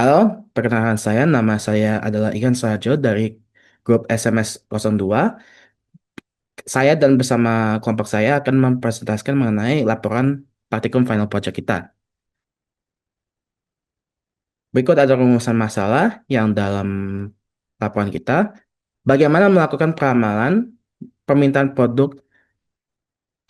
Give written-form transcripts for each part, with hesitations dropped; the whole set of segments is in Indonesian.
Halo, perkenalkan nama saya adalah Igan Sarjo dari grup SMS 02. Saya dan bersama kelompok saya akan mempresentasikan mengenai laporan praktikum final project kita. Berikut ada rumusan masalah yang dalam laporan kita. Bagaimana melakukan peramalan permintaan produk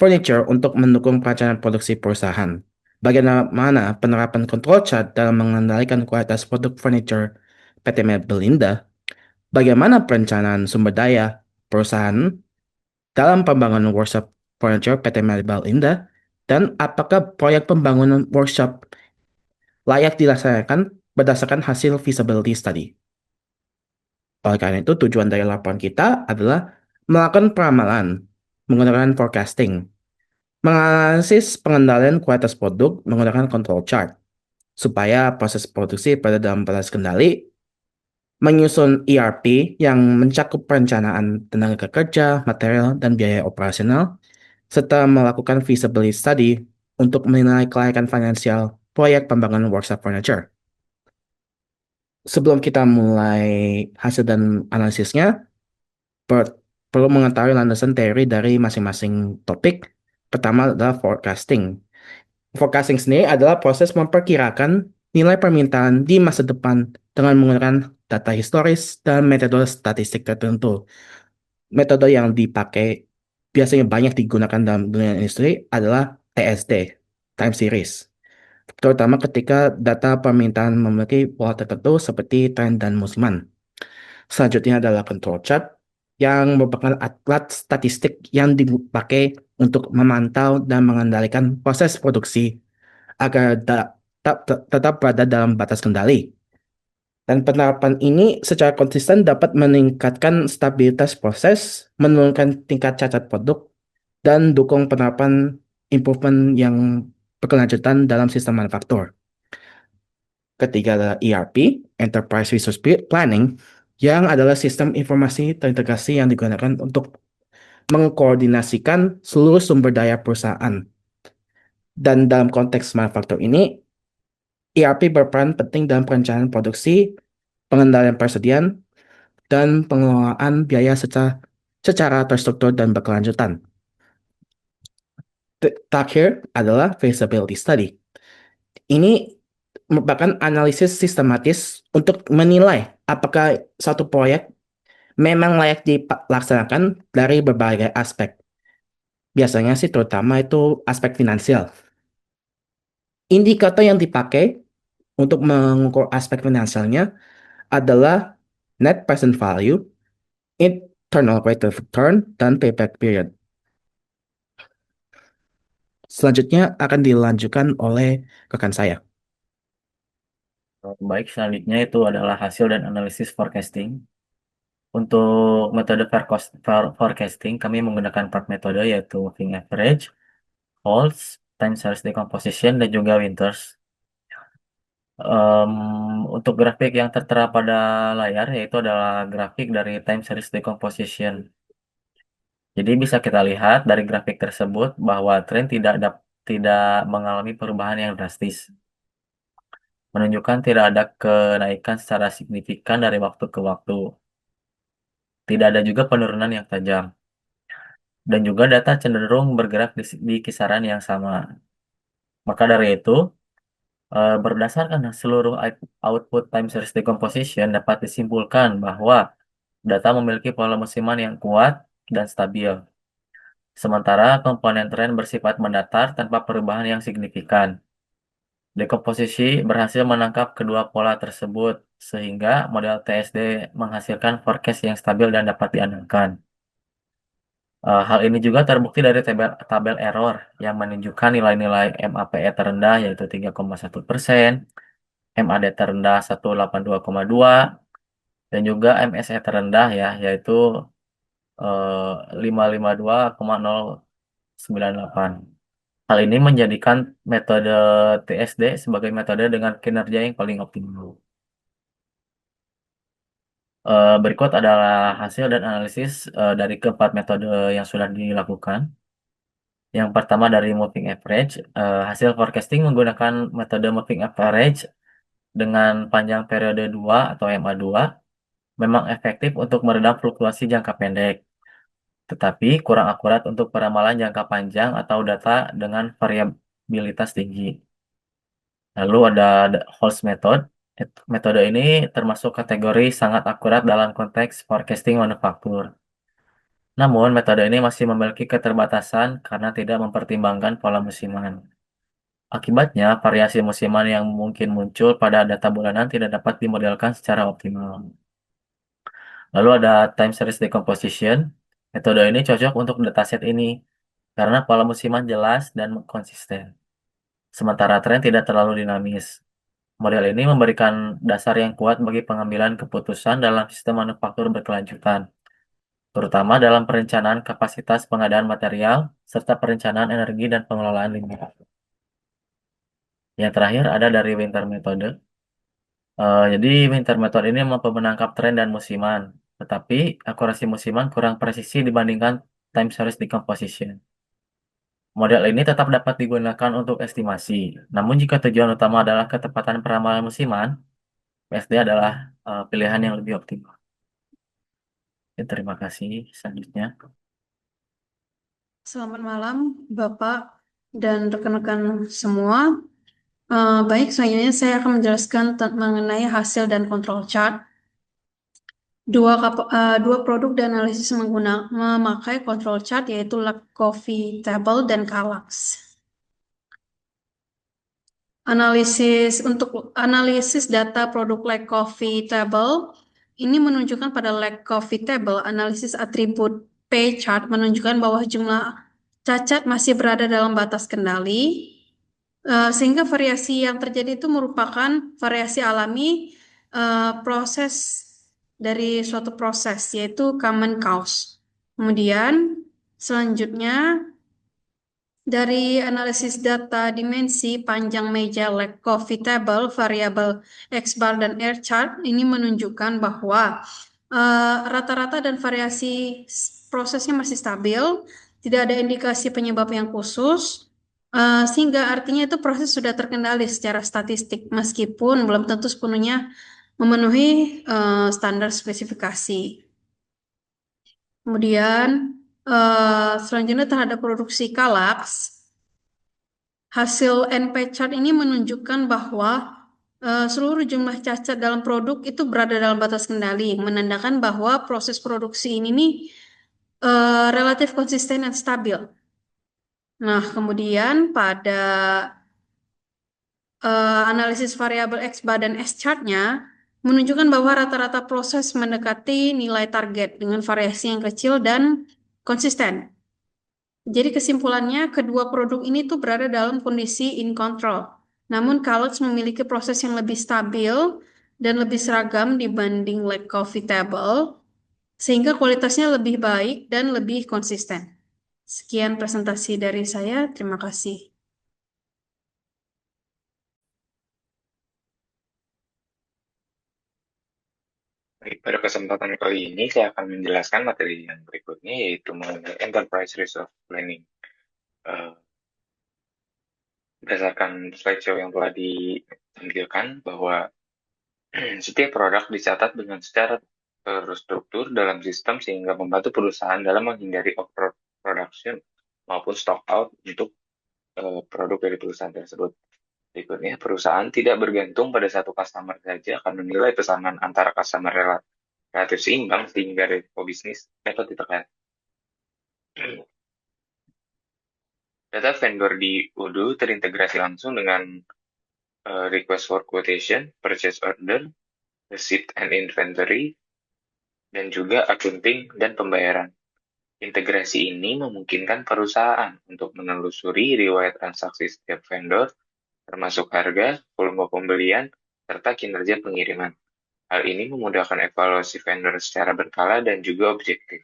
furniture untuk mendukung perencanaan produksi perusahaan. Bagaimana penerapan control chart dalam mengendalikan kualitas produk furniture PT Mebelinda. Bagaimana perencanaan sumber daya perusahaan dalam pembangunan workshop furniture PT Mebel Indah, dan apakah proyek pembangunan workshop layak dilaksanakan berdasarkan hasil feasibility study. Oleh karena itu, tujuan dari laporan kita adalah melakukan peramalan menggunakan forecasting, menganalisis pengendalian kualitas produk menggunakan control chart, supaya proses produksi pada dalam batas kendali, menyusun ERP yang mencakup perencanaan tenaga kerja, material, dan biaya operasional, serta melakukan feasibility study untuk menilai kelayakan finansial proyek pembangunan workshop furniture. Sebelum kita mulai hasil dan analisisnya, per- perlu mengetahui landasan teori dari masing-masing topik. Pertama adalah forecasting. Forecasting sendiri adalah proses memperkirakan nilai permintaan di masa depan dengan menggunakan data historis dan metode statistik tertentu. Metode yang dipakai biasanya banyak digunakan dalam dunia industri adalah TSD, time series, terutama ketika data permintaan memiliki pola tertentu seperti tren dan musiman. Selanjutnya adalah control chart, yang merupakan alat statistik yang dipakai untuk memantau dan mengendalikan proses produksi agar tetap berada dalam batas kendali. Dan penerapan ini secara konsisten dapat meningkatkan stabilitas proses, menurunkan tingkat cacat produk, dan dukung penerapan improvement yang berkelanjutan dalam sistem manufaktur. Ketiga adalah ERP, Enterprise Resource Planning, yang adalah sistem informasi terintegrasi yang digunakan untuk mengkoordinasikan seluruh sumber daya perusahaan. Dan dalam konteks manufaktur ini, ERP berperan penting dalam perencanaan produksi, pengendalian persediaan, dan pengelolaan biaya secara terstruktur dan berkelanjutan. Terakhir adalah feasibility study. Ini merupakan analisis sistematis untuk menilai apakah suatu proyek memang layak dilaksanakan dari berbagai aspek. Biasanya sih terutama itu aspek finansial. Indikator yang dipakai untuk mengukur aspek finansialnya adalah net present value, internal rate of return, dan payback period. Selanjutnya akan dilanjutkan oleh rekan saya. Baik, selanjutnya itu adalah hasil dan analisis forecasting. Untuk metode forecasting, kami menggunakan 4 metode yaitu moving average, Holtz, time series decomposition, dan juga Winters. Em, untuk grafik yang tertera pada layar yaitu adalah grafik dari time series decomposition. Jadi bisa kita lihat dari grafik tersebut bahwa tren tidak mengalami perubahan yang drastis, menunjukkan tidak ada kenaikan secara signifikan dari waktu ke waktu. Tidak ada juga penurunan yang tajam. Dan juga data cenderung bergerak di kisaran yang sama. Maka dari itu, berdasarkan seluruh output time series decomposition dapat disimpulkan bahwa data memiliki pola musiman yang kuat dan stabil. Sementara komponen tren bersifat mendatar tanpa perubahan yang signifikan. Dekomposisi berhasil menangkap kedua pola tersebut, sehingga model TSD menghasilkan forecast yang stabil dan dapat diandalkan. Hal ini juga terbukti dari tabel error yang menunjukkan nilai-nilai MAPE terendah yaitu 3,1%, MAD terendah 182,2, dan juga MSE terendah ya yaitu 552,098. Hal ini menjadikan metode TSD sebagai metode dengan kinerja yang paling optimal. Berikut adalah hasil dan analisis dari keempat metode yang sudah dilakukan. Yang pertama dari moving average, hasil forecasting menggunakan metode moving average dengan panjang periode 2 atau MA2 memang efektif untuk meredam fluktuasi jangka pendek, tetapi kurang akurat untuk peramalan jangka panjang atau data dengan variabilitas tinggi. Lalu ada Holmes Method. Metode ini termasuk kategori sangat akurat dalam konteks forecasting manufaktur. Namun, metode ini masih memiliki keterbatasan karena tidak mempertimbangkan pola musiman. Akibatnya, variasi musiman yang mungkin muncul pada data bulanan tidak dapat dimodelkan secara optimal. Lalu ada time series decomposition. Metode ini cocok untuk dataset ini karena pola musiman jelas dan konsisten. Sementara tren tidak terlalu dinamis. Model ini memberikan dasar yang kuat bagi pengambilan keputusan dalam sistem manufaktur berkelanjutan, terutama dalam perencanaan kapasitas pengadaan material serta perencanaan energi dan pengelolaan limbah. Yang terakhir ada dari Winter Method. Jadi Winter Method ini mampu menangkap tren dan musiman, tetapi akurasi musiman kurang presisi dibandingkan time series decomposition. Model ini tetap dapat digunakan untuk estimasi, namun jika tujuan utama adalah ketepatan peramalan musiman, PSD adalah pilihan yang lebih optimal. Ya, terima kasih. Selanjutnya, Selamat malam, Bapak dan rekan-rekan semua. Baik, selanjutnya saya akan menjelaskan mengenai hasil dan kontrol chart. Dua produk dan analisis memakai control chart yaitu Luck Coffee Table dan Kallax. Analisis data produk Luck Coffee Table ini menunjukkan pada Luck Coffee Table analisis atribut P chart menunjukkan bahwa jumlah cacat masih berada dalam batas kendali, sehingga variasi yang terjadi itu merupakan variasi alami proses dari suatu proses, yaitu common cause. Kemudian selanjutnya dari analisis data dimensi panjang meja leg coffee table, variabel X bar dan R chart ini menunjukkan bahwa rata-rata dan variasi prosesnya masih stabil, tidak ada indikasi penyebab yang khusus, sehingga artinya itu proses sudah terkendali secara statistik meskipun belum tentu sepenuhnya memenuhi standar spesifikasi. Kemudian selanjutnya terhadap produksi Kallax, hasil NP chart ini menunjukkan bahwa seluruh jumlah cacat dalam produk itu berada dalam batas kendali, menandakan bahwa proses produksi ini nih relatif konsisten dan stabil. Nah, kemudian pada analisis variabel X bar dan S chart-nya menunjukkan bahwa rata-rata proses mendekati nilai target dengan variasi yang kecil dan konsisten. Jadi kesimpulannya kedua produk ini tuh berada dalam kondisi in control. Namun Kallax memiliki proses yang lebih stabil dan lebih seragam dibanding Lake Coffee Table, sehingga kualitasnya lebih baik dan lebih konsisten. Sekian presentasi dari saya. Terima kasih. Baik, pada kesempatan kali ini saya akan menjelaskan materi yang berikutnya, yaitu mengenai Enterprise Resource Planning. Berdasarkan slideshow yang telah ditampilkan, bahwa setiap produk dicatat dengan secara terstruktur dalam sistem sehingga membantu perusahaan dalam menghindari overproduction maupun stock out untuk produk dari perusahaan tersebut. Berikutnya, perusahaan tidak bergantung pada satu customer saja akan menilai pesanan antara customer relatif seimbang sehingga resiko bisnis dapat ditekan. Data vendor di Odoo terintegrasi langsung dengan request for quotation, purchase order, receipt and inventory, dan juga accounting dan pembayaran. Integrasi ini memungkinkan perusahaan untuk menelusuri riwayat transaksi setiap vendor, termasuk harga, volume pembelian, serta kinerja pengiriman. Hal ini memudahkan evaluasi vendor secara berkala dan juga objektif.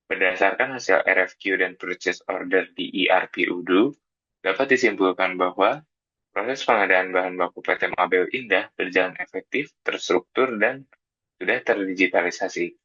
Berdasarkan hasil RFQ dan purchase order di ERP Odoo, dapat disimpulkan bahwa proses pengadaan bahan baku PT Mabel Indah berjalan efektif, terstruktur, dan sudah terdigitalisasi.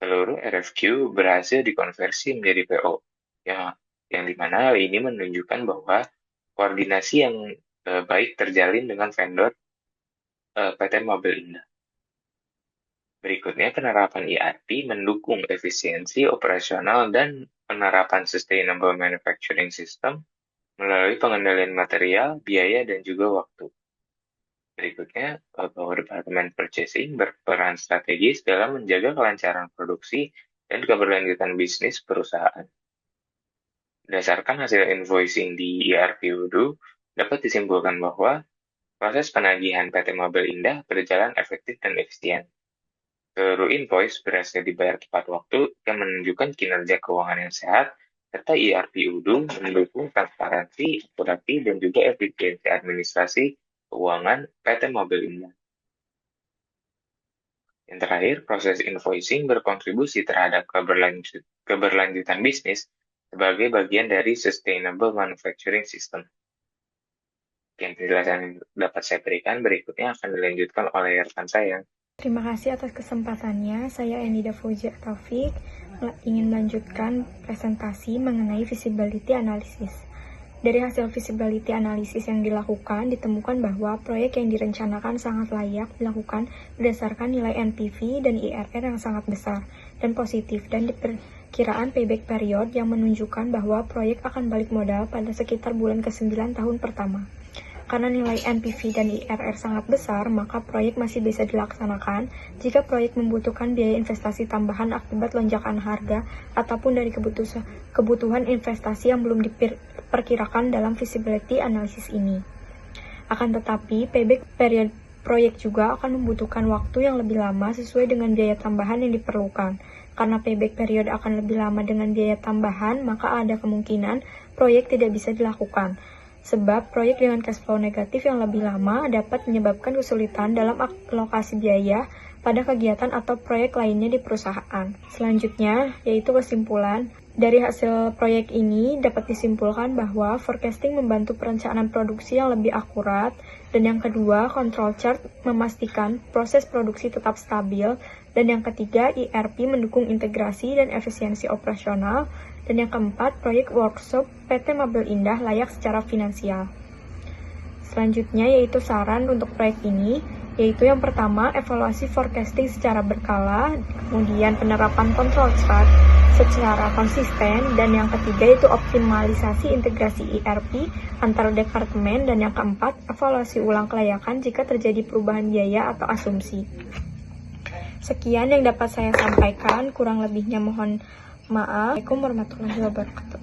Seluruh RFQ berhasil dikonversi menjadi PO, yang dimana hal ini menunjukkan bahwa koordinasi yang baik terjalin dengan vendor PT Mobil Indah. Berikutnya, penerapan ERP mendukung efisiensi operasional dan penerapan Sustainable Manufacturing System melalui pengendalian material, biaya, dan juga waktu. Berikutnya, bahwa Departemen Purchasing berperan strategis dalam menjaga kelancaran produksi dan keberlanjutan bisnis perusahaan. Berdasarkan hasil invoicing di ERP Odoo, dapat disimpulkan bahwa proses penagihan PT Mobil Indah berjalan efektif dan efisien. Seluruh invoice berhasil dibayar tepat waktu yang menunjukkan kinerja keuangan yang sehat, serta ERP Odoo mendukung transparansi, akurasi, dan juga efisiensi administrasi keuangan PT Mobil Indah. Yang terakhir, proses invoicing berkontribusi terhadap keberlanjutan bisnis sebagai bagian dari Sustainable Manufacturing System. Sekian penjelasan yang dapat saya berikan, berikutnya akan dilanjutkan oleh rekan saya. Terima kasih atas kesempatannya. Saya Enida Fauzia Taufik ingin melanjutkan presentasi mengenai feasibility analysis. Dari hasil feasibility analysis yang dilakukan, ditemukan bahwa proyek yang direncanakan sangat layak dilakukan berdasarkan nilai NPV dan IRR yang sangat besar dan positif, dan diperkiraan payback period yang menunjukkan bahwa proyek akan balik modal pada sekitar bulan ke-9 tahun pertama. Karena nilai NPV dan IRR sangat besar, maka proyek masih bisa dilaksanakan jika proyek membutuhkan biaya investasi tambahan akibat lonjakan harga ataupun dari kebutuhan investasi yang belum diperkirakan dalam feasibility analysis ini. Akan tetapi, payback period proyek juga akan membutuhkan waktu yang lebih lama sesuai dengan biaya tambahan yang diperlukan. Karena payback period akan lebih lama dengan biaya tambahan, maka ada kemungkinan proyek tidak bisa dilakukan. Sebab proyek dengan cash flow negatif yang lebih lama dapat menyebabkan kesulitan dalam alokasi biaya pada kegiatan atau proyek lainnya di perusahaan. Selanjutnya, yaitu kesimpulan. Dari hasil proyek ini dapat disimpulkan bahwa forecasting membantu perencanaan produksi yang lebih akurat, dan yang kedua, control chart memastikan proses produksi tetap stabil, dan yang ketiga, ERP mendukung integrasi dan efisiensi operasional, dan yang keempat, proyek workshop PT Mobil Indah layak secara finansial. Selanjutnya yaitu saran untuk proyek ini, yaitu yang pertama, evaluasi forecasting secara berkala, kemudian penerapan control chart secara konsisten, dan yang ketiga itu optimalisasi integrasi ERP antar departemen, dan yang keempat, evaluasi ulang kelayakan jika terjadi perubahan biaya atau asumsi. Sekian yang dapat saya sampaikan, kurang lebihnya mohon maaf. Assalamualaikum warahmatullahi wabarakatuh.